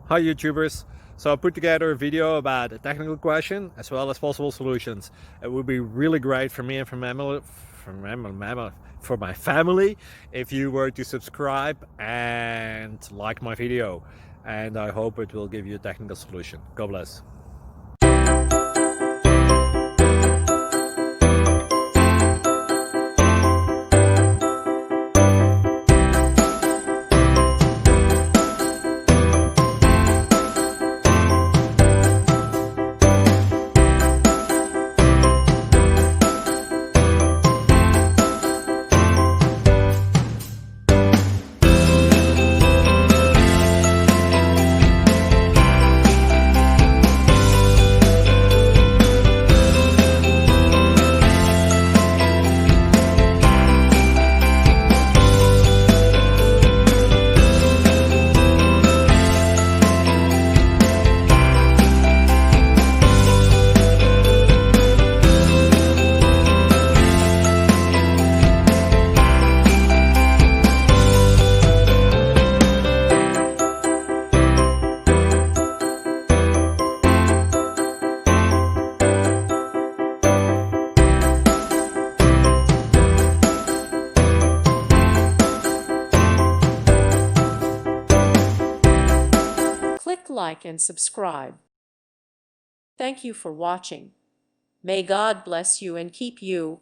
Hi YouTubers. So I put together a video about a technical question as well as possible solutions. It would be really great for me and for my family if you were to subscribe and like my video. And I hope it will give you a technical solution. God bless. Click like and subscribe. Thank you for watching. May God bless you and keep you.